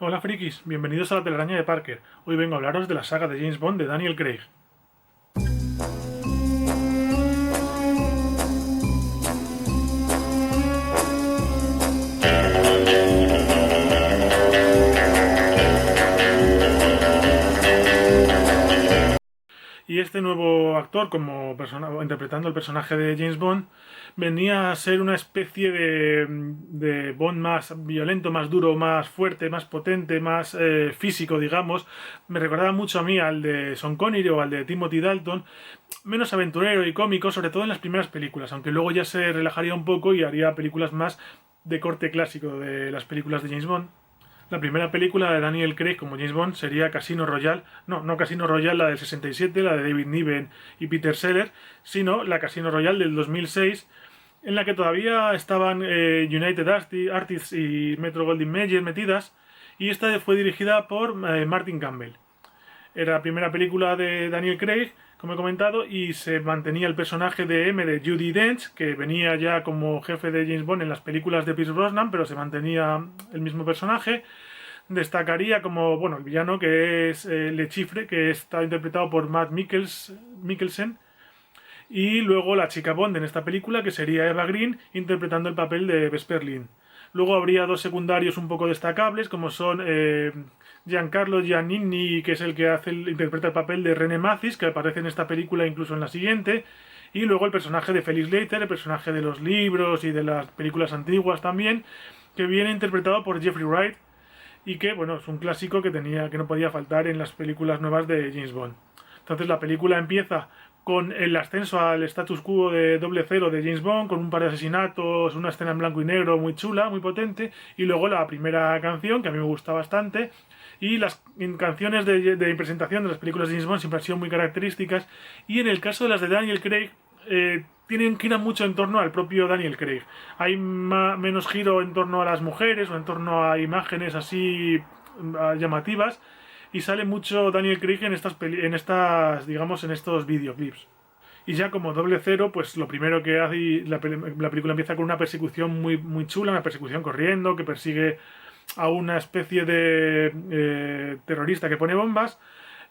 Hola frikis, bienvenidos a la telaraña de Parker. Hoy vengo a hablaros de la saga de James Bond de Daniel Craig. Y este nuevo actor, interpretando el personaje de James Bond, venía a ser una especie de Bond más violento, más duro, más fuerte, más potente, más físico, digamos. Me recordaba mucho a mí al de Sean Connery o al de Timothy Dalton, menos aventurero y cómico, sobre todo en las primeras películas, aunque luego ya se relajaría un poco y haría películas más de corte clásico de las películas de James Bond. La primera película de Daniel Craig como James Bond sería Casino Royale. No Casino Royale la del 67, la de David Niven y Peter Sellers, sino la Casino Royale del 2006, en la que todavía estaban United Artists y Metro Goldwyn Mayer metidas, y esta fue dirigida por Martin Campbell. Era la primera película de Daniel Craig, como he comentado, y se mantenía el personaje de M de Judi Dench, que venía ya como jefe de James Bond en las películas de Pierce Brosnan, pero se mantenía el mismo personaje. Destacaría como, bueno, el villano, que es Le Chiffre, que está interpretado por Matt Mikkelsen, y luego la chica Bond en esta película, que sería Eva Green, interpretando el papel de Vesper Lynd. Luego habría dos secundarios un poco destacables, como son Giancarlo Giannini, que es el que interpreta el papel de René Mathis, que aparece en esta película e incluso en la siguiente. Y luego el personaje de Felix Leiter, el personaje de los libros y de las películas antiguas también, que viene interpretado por Jeffrey Wright, y que, bueno, es un clásico que no podía faltar en las películas nuevas de James Bond. Entonces la película empieza con el ascenso al status quo de 00 de James Bond, con un par de asesinatos, una escena en blanco y negro muy chula, muy potente, y luego la primera canción, que a mí me gusta bastante, y las canciones de presentación de las películas de James Bond siempre han sido muy características, y en el caso de las de Daniel Craig, giran mucho en torno al propio Daniel Craig. Hay menos giro en torno a las mujeres o en torno a imágenes así llamativas, y sale mucho Daniel Craig digamos, en estos videoclips. Y ya como 00, pues lo primero que hace, la película empieza con una persecución muy chula, una persecución corriendo, que persigue a una especie de terrorista que pone bombas,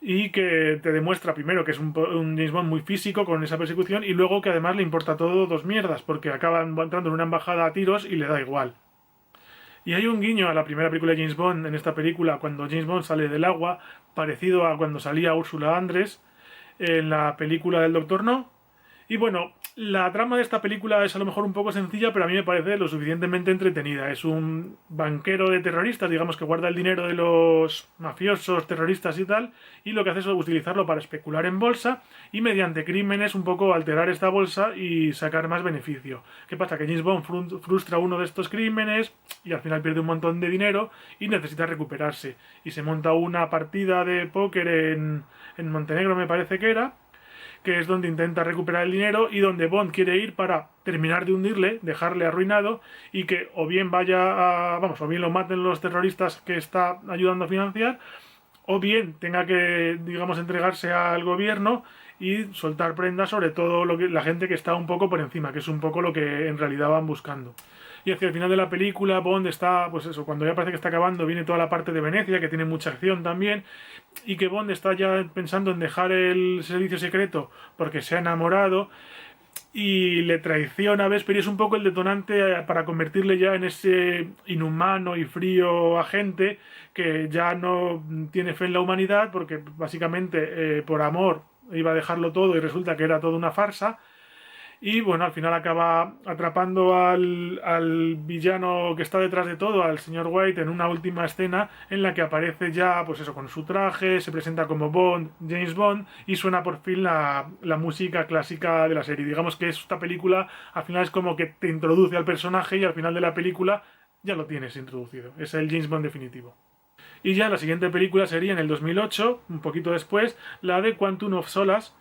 y que te demuestra primero que es un James Bond muy físico con esa persecución, y luego que además le importa todo dos mierdas, porque acaba entrando en una embajada a tiros y le da igual. Y hay un guiño a la primera película de James Bond en esta película, cuando James Bond sale del agua, parecido a cuando salía Úrsula Andrés en la película del Doctor No. Y bueno, la trama de esta película es a lo mejor un poco sencilla, pero a mí me parece lo suficientemente entretenida. Es un banquero de terroristas, digamos, que guarda el dinero de los mafiosos, terroristas y tal, y lo que hace es utilizarlo para especular en bolsa y mediante crímenes un poco alterar esta bolsa y sacar más beneficio. ¿Qué pasa? Que James Bond frustra uno de estos crímenes y al final pierde un montón de dinero y necesita recuperarse. Y se monta una partida de póker en Montenegro, me parece que es donde intenta recuperar el dinero y donde Bond quiere ir para terminar de hundirle, dejarle arruinado, y que o bien o bien lo maten los terroristas que está ayudando a financiar, o bien tenga que, digamos, entregarse al gobierno y soltar prendas sobre todo la gente que está un poco por encima, que es un poco lo que en realidad van buscando. Y hacia el final de la película, Bond está, pues eso, cuando ya parece que está acabando, viene toda la parte de Venecia, que tiene mucha acción también, y que Bond está ya pensando en dejar el servicio secreto porque se ha enamorado y le traiciona a Vesper, y es un poco el detonante para convertirle ya en ese inhumano y frío agente que ya no tiene fe en la humanidad, porque básicamente por amor iba a dejarlo todo y resulta que era toda una farsa. Y bueno, al final acaba atrapando al villano que está detrás de todo, al señor White, en una última escena en la que aparece ya, pues eso, con su traje, se presenta como Bond, James Bond, y suena por fin la música clásica de la serie. Digamos que esta película al final es como que te introduce al personaje y al final de la película ya lo tienes introducido. Es el James Bond definitivo. Y ya la siguiente película sería en el 2008, un poquito después, la de Quantum of Solace,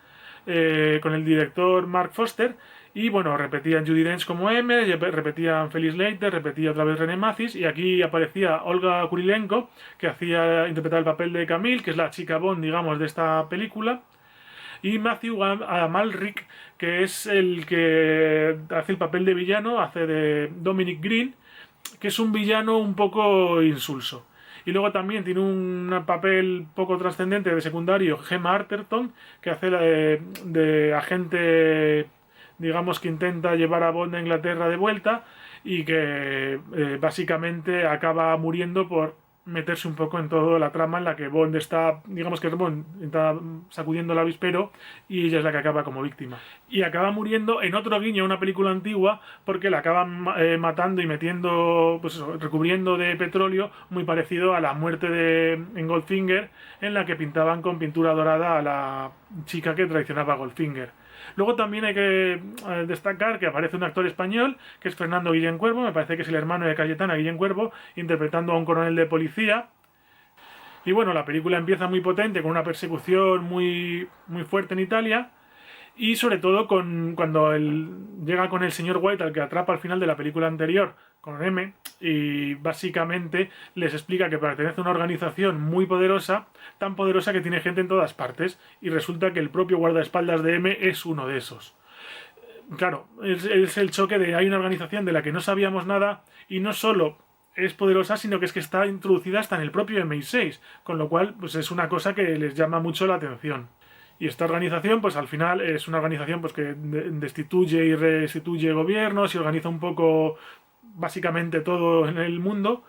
con el director Mark Foster. Y bueno, repetían Judi Dench como M, repetían Felix Leiter, repetía otra vez René Mathis, y aquí aparecía Olga Kurilenko, que interpretaba el papel de Camille, que es la chica Bond, digamos, de esta película, y Matthew Amalric, que es el que hace el papel de villano, hace de Dominic Green, que es un villano un poco insulso. Y luego también tiene un papel poco trascendente de secundario Gemma Arterton, que hace de agente, digamos, que intenta llevar a Bond a Inglaterra de vuelta y que básicamente acaba muriendo por meterse un poco en toda la trama en la que Bond está, digamos que Bond está sacudiendo el avispero y ella es la que acaba como víctima. Y acaba muriendo en otro guiño a una película antigua porque la acaban matando y metiendo, pues eso, recubriendo de petróleo, muy parecido a la muerte en Goldfinger, en la que pintaban con pintura dorada a la chica que traicionaba a Goldfinger. Luego también hay que destacar que aparece un actor español, que es Fernando Guillén Cuervo, me parece que es el hermano de Cayetana Guillén Cuervo, interpretando a un coronel de policía. Y bueno, la película empieza muy potente, con una persecución muy, muy fuerte en Italia. Y sobre todo cuando llega con el señor White, al que atrapa al final de la película anterior, con M, y básicamente les explica que pertenece a una organización muy poderosa, tan poderosa que tiene gente en todas partes, y resulta que el propio guardaespaldas de M es uno de esos. Claro, es el choque de hay una organización de la que no sabíamos nada, y no solo es poderosa, sino que es que está introducida hasta en el propio MI6, con lo cual pues es una cosa que les llama mucho la atención. Y esta organización, pues al final es una organización pues, que destituye y restituye gobiernos y organiza un poco básicamente todo en el mundo.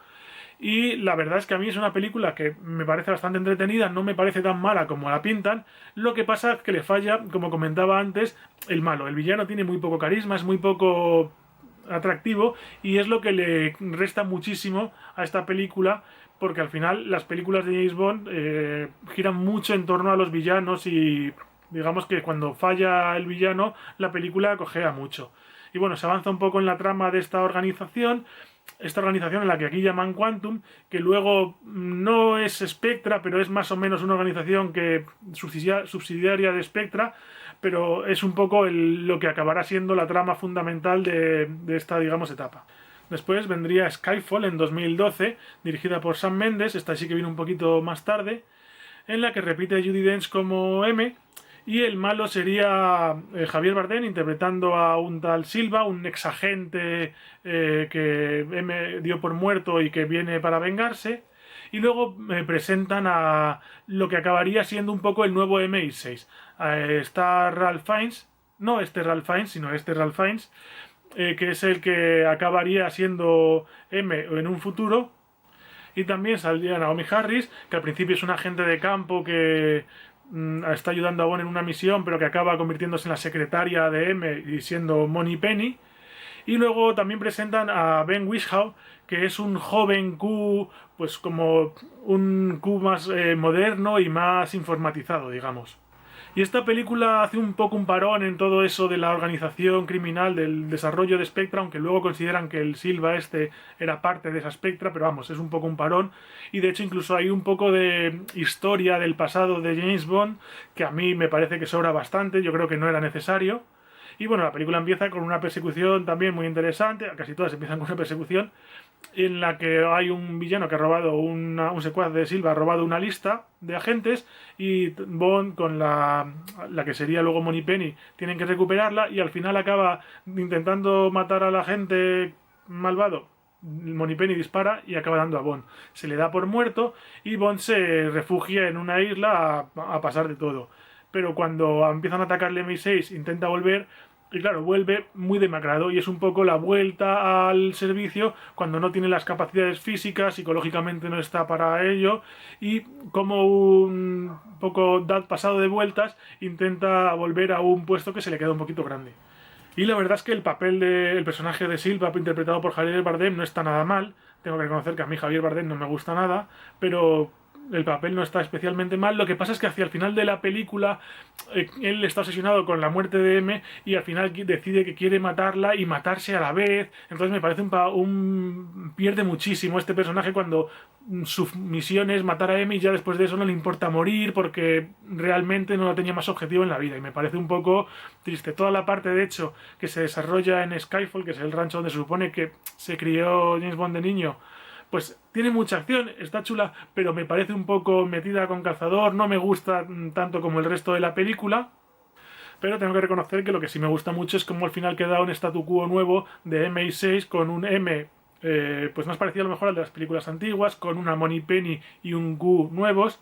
Y la verdad es que a mí es una película que me parece bastante entretenida, no me parece tan mala como la pintan. Lo que pasa es que le falla, como comentaba antes, el malo. El villano tiene muy poco carisma, es muy poco atractivo y es lo que le resta muchísimo a esta película, porque al final las películas de James Bond giran mucho en torno a los villanos y digamos que cuando falla el villano la película cojea mucho. Y bueno, se avanza un poco en la trama de esta organización en la que aquí llaman Quantum, que luego no es Spectra, pero es más o menos una organización que subsidiaria de Spectra, pero es un poco lo que acabará siendo la trama fundamental de esta, digamos, etapa. Después vendría Skyfall en 2012, dirigida por Sam Mendes, esta sí que viene un poquito más tarde, en la que repite Judi Dench como M, y el malo sería Javier Bardem interpretando a un tal Silva, un exagente que M dio por muerto y que viene para vengarse. Y luego me presentan a lo que acabaría siendo un poco el nuevo MI6. Está Ralph Fiennes, no este Ralph Fiennes, sino este Ralph Fiennes, que es el que acabaría siendo M en un futuro. Y también saldría Naomi Harris, que al principio es un agente de campo que está ayudando a Bond en una misión, pero que acaba convirtiéndose en la secretaria de M y siendo Moneypenny. Y luego también presentan a Ben Whishaw, que es un joven Q, pues como un Q más moderno y más informatizado, digamos. Y esta película hace un poco un parón en todo eso de la organización criminal, del desarrollo de Spectra, aunque luego consideran que el Silva este era parte de esa Spectra, pero vamos, es un poco un parón. Y de hecho incluso hay un poco de historia del pasado de James Bond, que a mí me parece que sobra bastante, yo creo que no era necesario. Y bueno, la película empieza con una persecución también muy interesante, casi todas empiezan con una persecución, en la que hay un villano que ha robado un secuaz de Silva, ha robado una lista de agentes y Bond con la que sería luego Moneypenny tienen que recuperarla y al final acaba intentando matar al agente malvado. Moneypenny dispara y acaba dando a Bond. Se le da por muerto y Bond se refugia en una isla a pasar de todo. Pero cuando empiezan a atacarle MI6 intenta volver. Y claro, vuelve muy demacrado y es un poco la vuelta al servicio cuando no tiene las capacidades físicas, psicológicamente no está para ello y como un poco pasado de vueltas intenta volver a un puesto que se le queda un poquito grande. Y la verdad es que el papel del personaje de Silva, interpretado por Javier Bardem, no está nada mal. Tengo que reconocer que a mí Javier Bardem no me gusta nada, pero el papel no está especialmente mal. Lo que pasa es que hacia el final de la película él está obsesionado con la muerte de M y al final decide que quiere matarla y matarse a la vez. Entonces me parece pierde muchísimo este personaje cuando su misión es matar a M y ya después de eso no le importa morir porque realmente no tenía más objetivo en la vida y me parece un poco triste. Toda la parte de hecho que se desarrolla en Skyfall, que es el rancho donde se supone que se crió James Bond de niño, pues tiene mucha acción, está chula, pero me parece un poco metida con calzador, no me gusta tanto como el resto de la película. Pero tengo que reconocer que lo que sí me gusta mucho es cómo al final queda un statu quo nuevo de MI6 con un M pues más parecido a lo mejor al de las películas antiguas, con una Moneypenny y un Q nuevos.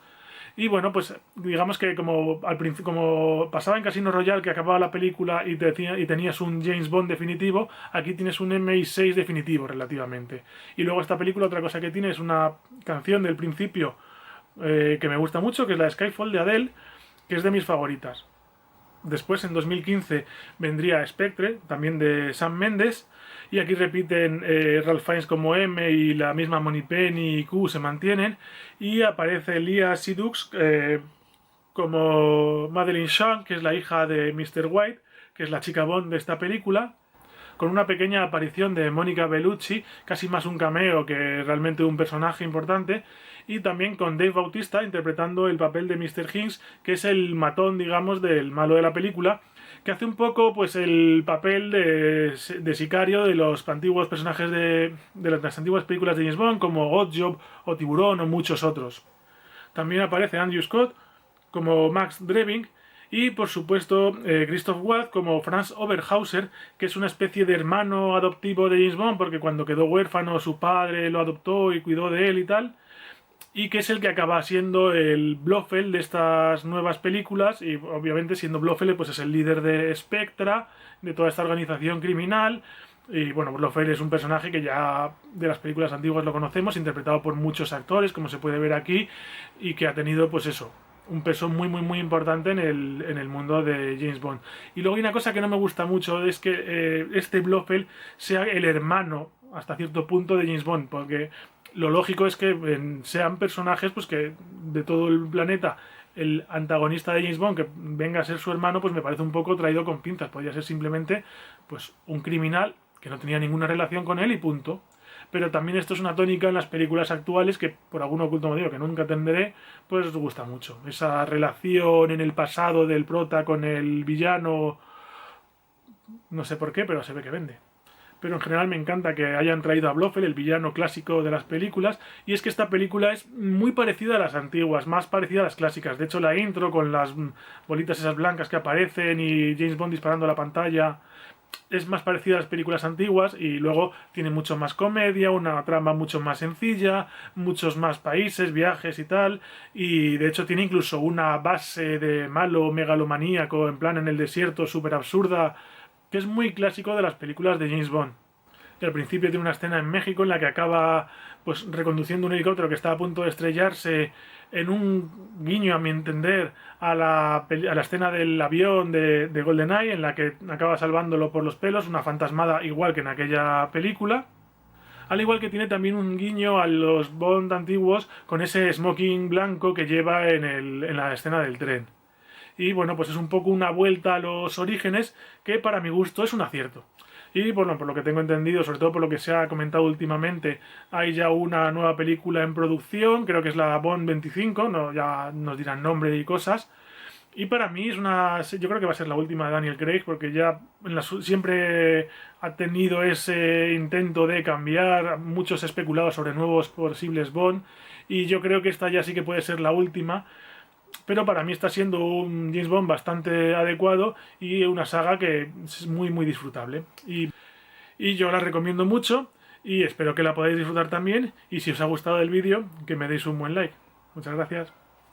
Y bueno, pues digamos que como al principio, como pasaba en Casino Royale, que acababa la película y tenías un James Bond definitivo, aquí tienes un MI6 definitivo relativamente. Y luego esta película, otra cosa que tiene es una canción del principio que me gusta mucho, que es la de Skyfall de Adele, que es de mis favoritas. Después, en 2015, vendría Spectre, también de Sam Mendes. Y aquí repiten Ralph Fiennes como M y la misma Moneypenny y Q se mantienen. Y aparece Leah Sidux como Madeline Shaw, que es la hija de Mr. White, que es la chica Bond de esta película, con una pequeña aparición de Mónica Bellucci, casi más un cameo que realmente un personaje importante, y también con Dave Bautista interpretando el papel de Mr. Hinks, que es el matón, digamos, del malo de la película, que hace un poco pues el papel de sicario de los antiguos personajes de las antiguas películas de James Bond, como Oddjob o Tiburón o muchos otros. También aparece Andrew Scott como Max Drebing y por supuesto Christoph Waltz como Franz Oberhauser, que es una especie de hermano adoptivo de James Bond, porque cuando quedó huérfano su padre lo adoptó y cuidó de él y tal, y que es el que acaba siendo el Blofeld de estas nuevas películas, y obviamente siendo Blofeld pues es el líder de Spectra, de toda esta organización criminal. Y bueno, Blofeld es un personaje que ya de las películas antiguas lo conocemos, interpretado por muchos actores, como se puede ver aquí, y que ha tenido pues eso, un peso muy importante en el mundo de James Bond. Y luego hay una cosa que no me gusta mucho, es que este Blofeld sea el hermano hasta cierto punto de James Bond, porque lo lógico es que sean personajes pues que de todo el planeta el antagonista de James Bond que venga a ser su hermano, pues me parece un poco traído con pinzas. Podría ser simplemente pues un criminal que no tenía ninguna relación con él y punto. Pero también esto es una tónica en las películas actuales que por algún oculto motivo que nunca entenderé, pues gusta mucho. Esa relación en el pasado del prota con el villano, no sé por qué, pero se ve que vende. Pero en general me encanta que hayan traído a Blofeld, el villano clásico de las películas, y es que esta película es muy parecida a las antiguas, más parecida a las clásicas. De hecho, la intro con las bolitas esas blancas que aparecen y James Bond disparando a la pantalla es más parecida a las películas antiguas, y luego tiene mucho más comedia, una trama mucho más sencilla, muchos más países, viajes y tal, y de hecho tiene incluso una base de malo megalomaníaco en plan en el desierto súper absurda, que es muy clásico de las películas de James Bond. Y al principio tiene una escena en México en la que acaba pues reconduciendo un helicóptero que está a punto de estrellarse, en un guiño, a mi entender, a la escena del avión de GoldenEye, en la que acaba salvándolo por los pelos, una fantasmada igual que en aquella película. Al igual que tiene también un guiño a los Bond antiguos con ese smoking blanco que lleva en la escena del tren. Y bueno, pues es un poco una vuelta a los orígenes que para mi gusto es un acierto. Y bueno, por lo que tengo entendido, sobre todo por lo que se ha comentado últimamente, hay ya una nueva película en producción, creo que es la Bond 25, no, ya nos dirán nombre y cosas. Y para mí es yo creo que va a ser la última de Daniel Craig, porque ya siempre ha tenido ese intento de cambiar, muchos especulado sobre nuevos posibles Bond, y yo creo que esta ya sí que puede ser la última. Pero para mí está siendo un James Bond bastante adecuado y una saga que es muy disfrutable. Y yo la recomiendo mucho y espero que la podáis disfrutar también. Y si os ha gustado el vídeo, que me deis un buen like. Muchas gracias.